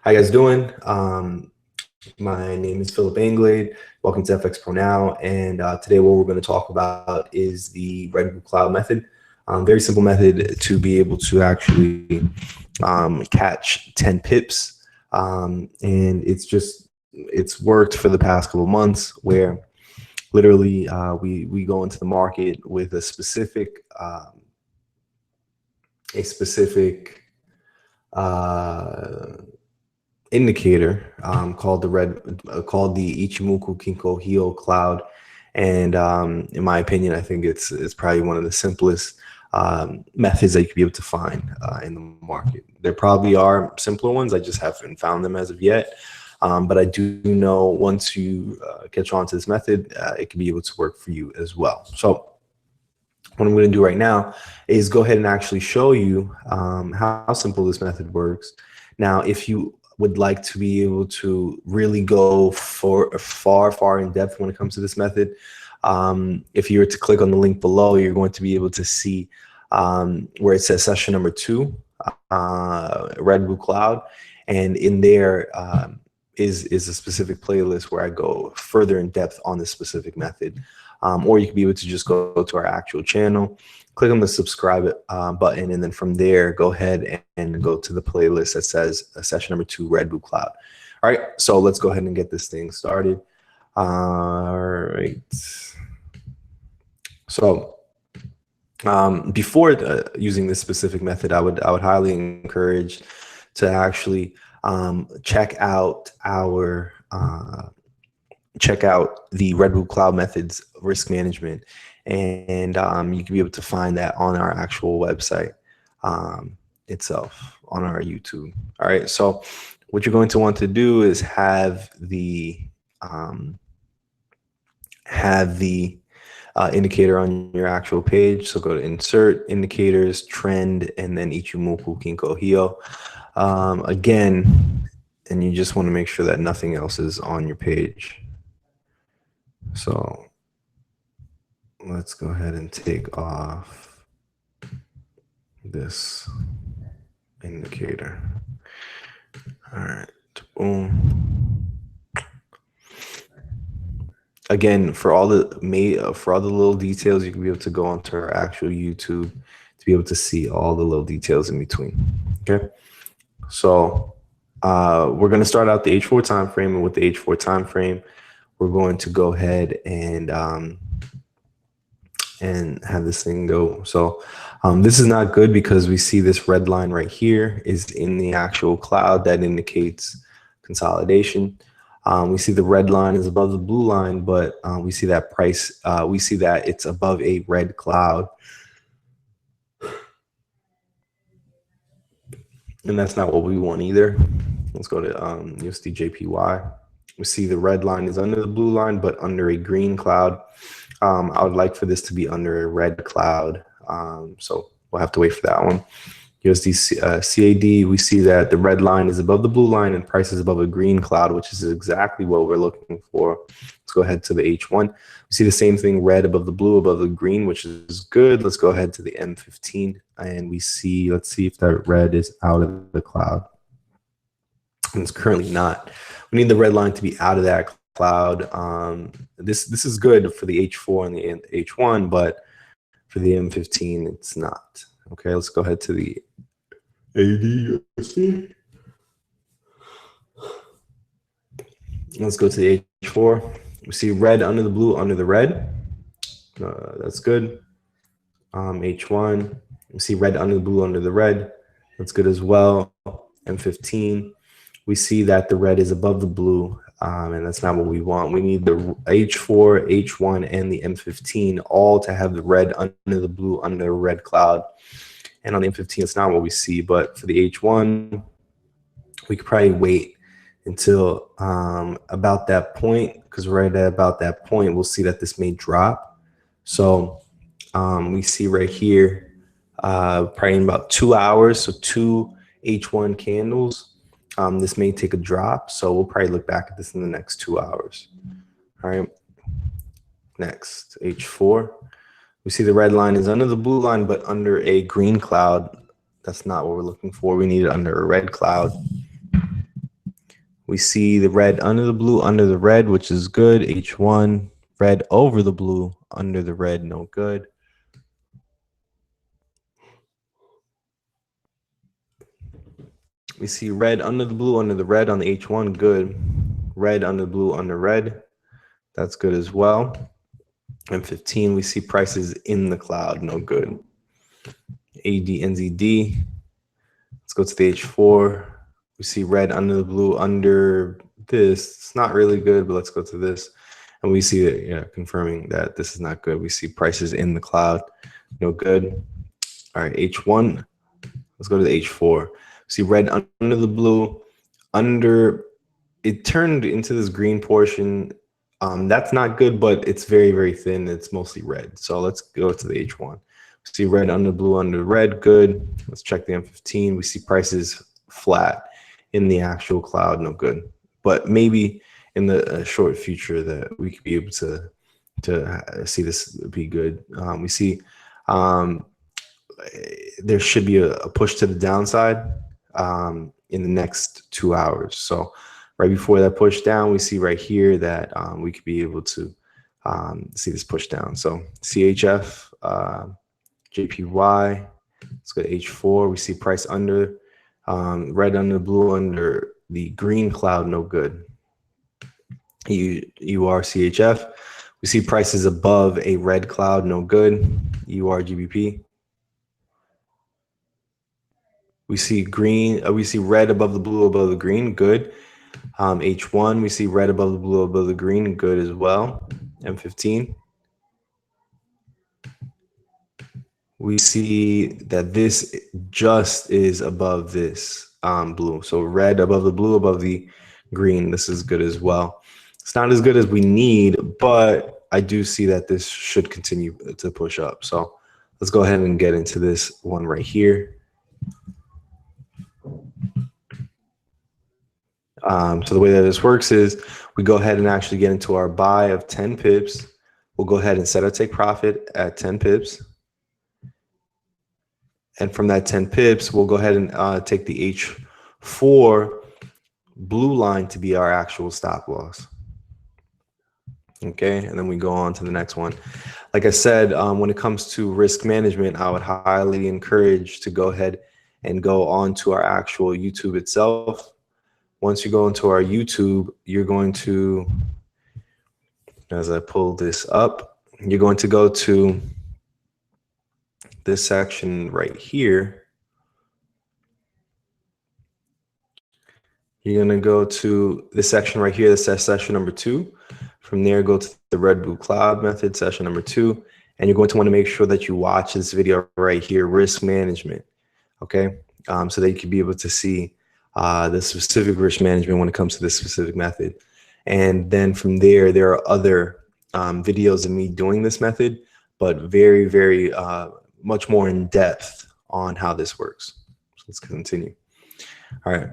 How you guys doing? My name is Philip Anglade. Welcome to FX Pro Now. And today what we're going to talk about is the Red Blue Cloud method. Very simple method to be able to actually catch 10 pips. And it's worked for the past couple months where literally we go into the market with a specific indicator called the Ichimoku Kinko Hio cloud, and in my opinion, I think it's probably one of the simplest methods that you could be able to find in the market. There probably are simpler ones. I just haven't found them as of yet. But I do know once you catch on to this method, it can be able to work for you as well. So what I'm going to do right now is go ahead and actually show you how simple this method works. Now, if you would like to be able to really go for far in depth when it comes to this method, if you were to click on the link below, you're going to be able to see where it says session number 2, Red Blue Cloud, and in there is a specific playlist where I go further in depth on this specific method. Or you can be able to just go to our actual channel, click on the subscribe button, and then from there, go ahead and go to the playlist that says session number 2, Red Blue Cloud. All right, so let's go ahead and get this thing started. All right. So before using this specific method, I would highly encourage to actually check out the Red Blue Cloud methods risk management, and you can be able to find that on our actual website itself, on our YouTube. All right, so what you're going to want to do is have the indicator on your actual page. So go to insert, indicators, trend, and then Ichimoku Kinko Hio. Again, and you just want to make sure that nothing else is on your page. So let's go ahead and take off this indicator. All right, boom. Again, for all the little details, you can be able to go onto our actual YouTube to be able to see all the little details in between. Okay, so we're going to start out the H4 time frame, and with the H4 time frame, we're going to go ahead and have this thing go. So this is not good because we see this red line right here is in the actual cloud that indicates consolidation. We see the red line is above the blue line, but we see that we see that it's above a red cloud. And that's not what we want either. Let's go to USD JPY. We see the red line is under the blue line, but under a green cloud. I would like for this to be under a red cloud. So we'll have to wait for that one. USD CAD, we see that the red line is above the blue line and price is above a green cloud, which is exactly what we're looking for. Let's go ahead to the H1. We see the same thing, red above the blue, above the green, which is good. Let's go ahead to the M15 and we see, let's see if that red is out of the cloud. And it's currently not. We need the red line to be out of that cloud. This is good for the H4 and the H1, but for the M15, it's not. Okay, let's go ahead to the AD. Let's go to the H4. We see red under the blue, under the red. That's good. H1. We see red under the blue, under the red. That's good as well. M15. We see that the red is above the blue, and that's not what we want. We need the H4, H1, and the M15 all to have the red under the blue, under the red cloud. And on the M15, it's not what we see. But for the H1, we could probably wait until about that point, because right at about that point, we'll see that this may drop. So we see right here, probably in about 2 hours, so 2 H1 candles. This may take a drop, so we'll probably look back at this in the next 2 hours. All right, next, H4. We see the red line is under the blue line, but under a green cloud. That's not what we're looking for. We need it under a red cloud. We see the red under the blue, under the red, which is good. H1, red over the blue, under the red, no good. We see red under the blue, under the red on the H1, good. Red under blue, under red, that's good as well. And 15, we see prices in the cloud, no good. AD, NZD, let's go to the H4. We see red under the blue, under this. It's not really good, but let's go to this. And we see it, yeah, confirming that this is not good. We see prices in the cloud, no good. All right, H1, let's go to the H4. See red under the blue, under, it turned into this green portion. That's not good, but it's very, very thin. It's mostly red. So let's go to the H1. See red under blue, under red, good. Let's check the M15. We see prices flat in the actual cloud, no good. But maybe in the short future that we could be able to see this be good. We see there should be a push to the downside in the next 2 hours. So right before that push down, we see right here that we could be able to see this push down. So CHF, JPY, let's go to H4. We see price under, red under, blue under the green cloud, no good. URCHF, we see prices above a red cloud, no good. URGBP. We see green, we see red above the blue, above the green, good. H1, we see red above the blue, above the green, good as well. M15. We see that this just is above this blue. So red above the blue, above the green, this is good as well. It's not as good as we need, but I do see that this should continue to push up. So let's go ahead and get into this one right here. So the way that this works is we go ahead and actually get into our buy of 10 pips. We'll go ahead and set our take profit at 10 pips. And from that 10 pips, we'll go ahead and take the H4 blue line to be our actual stop loss. Okay, and then we go on to the next one. Like I said, when it comes to risk management, I would highly encourage to go ahead and go on to our actual YouTube itself. Once you go into our YouTube, you're going to, as I pull this up, you're going to go to this section right here. You're going to go to this section right here that says session number 2. From there, go to the red blue cloud method, session number 2. And you're going to want to make sure that you watch this video right here, risk management. Okay, so that you can be able to see the specific risk management when it comes to this specific method. And then from there, there are other videos of me doing this method, but very, very much more in depth on how this works. So let's continue. All right,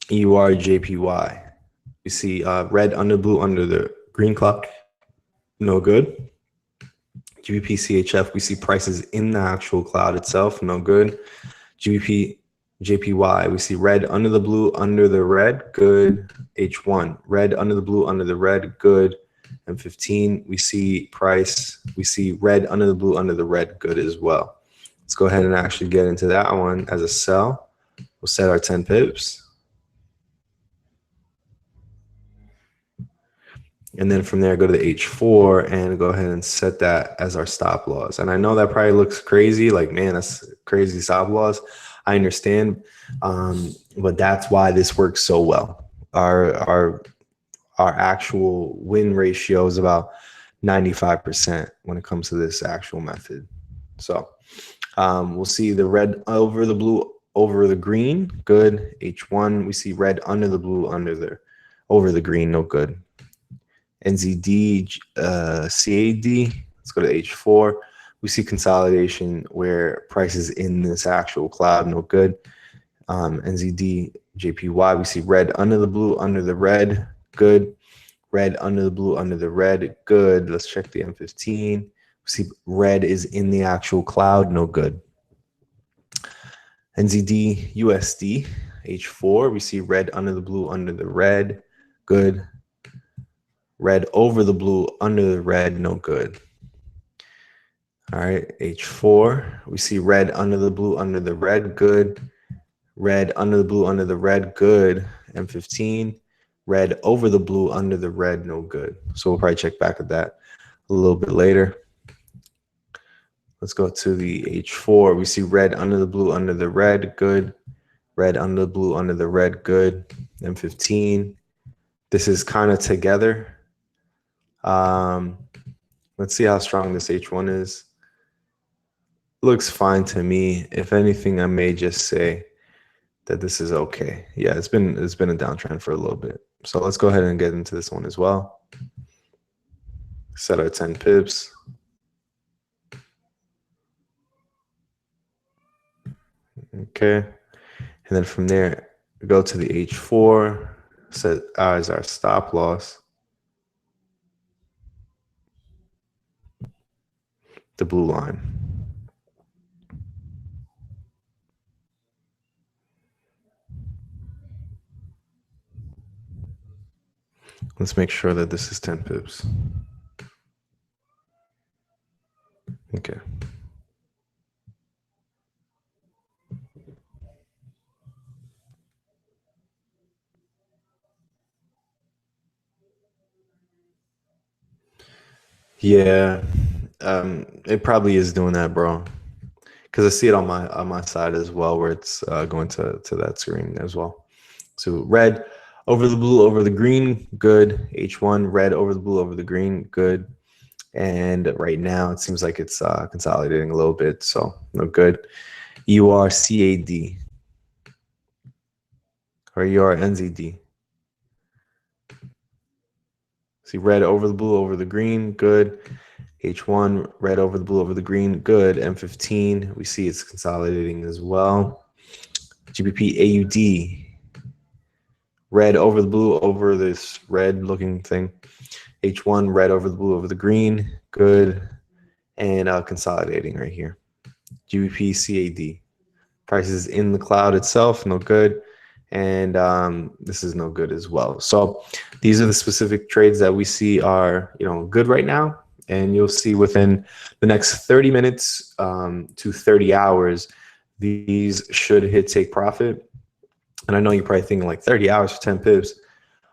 EURJPY. You see red under blue under the green cloud, no good. GBP CHF, we see prices in the actual cloud itself, no good. GBP JPY, we see red under the blue, under the red, good. H1, red under the blue, under the red, good. M15, we see price, we see red under the blue, under the red, good as well. Let's go ahead and actually get into that one as a sell. We'll set our 10 pips. And then from there, go to the H4 and go ahead and set that as our stop loss. And I know that probably looks crazy, like, man, that's crazy stop loss. I understand, but that's why this works so well. Our actual win ratio is about 95% when it comes to this actual method. So we'll see the red over the blue, over the green, good. H1, we see red under the blue, over the green, no good. NZD, CAD, let's go to H4. We see consolidation where prices in this actual cloud, no good. NZD, JPY, we see red under the blue, under the red, good. Red under the blue, under the red, good. Let's check the M15. We see red is in the actual cloud, no good. NZD, USD, H4, we see red under the blue under the red, good. Red over the blue under the red, no good. All right, H4, we see red under the blue under the red, good. Red under the blue under the red, good. M15, red over the blue under the red, no good. So we'll probably check back at that a little bit later. Let's go to the H4. We see red under the blue under the red, good. Red under the blue under the red, good. M15. This is kind of together. Let's see how strong this H1 is. Looks fine to me. If anything, I may just say that this is okay. Yeah, it's been a downtrend for a little bit. So let's go ahead and get into this one as well. Set our 10 pips. Okay. And then from there, we go to the H4, set as our stop loss. The blue line. Let's make sure that this is 10 pips. Okay. Yeah, it probably is doing that, bro. Because I see it on my side as well, where it's going to that screen as well. So red over the blue over the green, good. H1, red over the blue over the green, good. And right now it seems like it's consolidating a little bit, so no good. URCAD or URNZD. See red over the blue over the green, good. H1, red over the blue over the green, good. M15, we see it's consolidating as well. GBP AUD, red over the blue over this red looking thing. H1, red over the blue over the green, good. And consolidating right here. GBP CAD, prices in the cloud itself, no good. And this is no good as well. So these are the specific trades that we see are, good right now. And you'll see within the next 30 minutes to 30 hours, these should hit take profit. And I know you're probably thinking like 30 hours for 10 pips.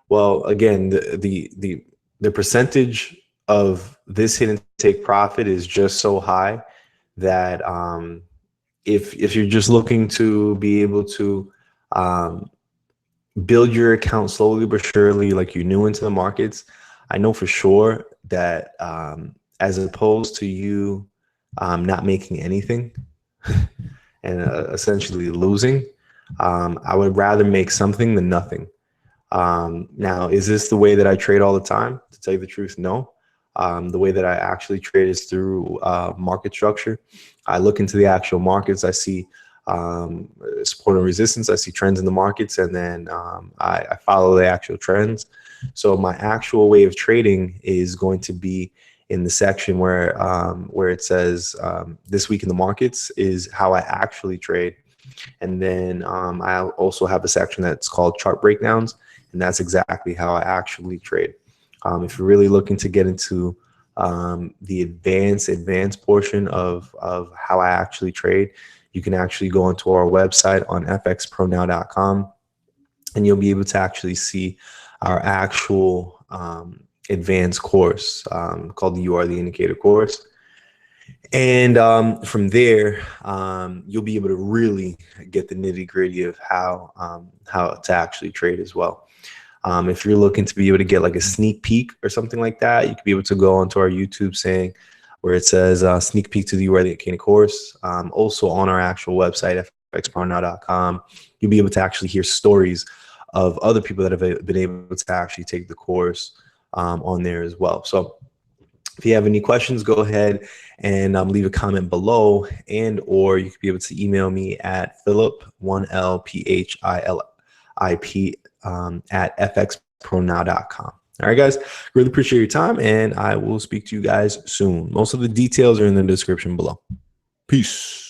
Well, again, the percentage of this hit and take profit is just so high that if you're just looking to be able to build your account slowly but surely, like you're new into the markets, I know for sure that as opposed to you not making anything and essentially losing, I would rather make something than nothing. Now, is this the way that I trade all the time? To tell you the truth, no. The way that I actually trade is through market structure. I look into the actual markets. I see support and resistance. I see trends in the markets, and then I follow the actual trends. So my actual way of trading is going to be in the section where it says this week in the markets is how I actually trade. And then I also have a section that's called chart breakdowns, and that's exactly how I actually trade. If you're really looking to get into the advanced portion of how I actually trade, you can actually go onto our website on fxpronow.com, and you'll be able to actually see our actual advanced course called the You Are the Indicator course. And from there, you'll be able to really get the nitty gritty of how to actually trade as well. If you're looking to be able to get like a sneak peek or something like that, you could be able to go onto our YouTube saying where it says sneak peek to the You Are the Indicator course. Also on our actual website, fxpronow.com, you'll be able to actually hear stories of other people that have been able to actually take the course on there as well. So if you have any questions, go ahead and leave a comment below, and or you could be able to email me at Philip1LPHILIP at fxpronow.com. All right, guys, really appreciate your time, and I will speak to you guys soon. Most of the details are in the description below. Peace.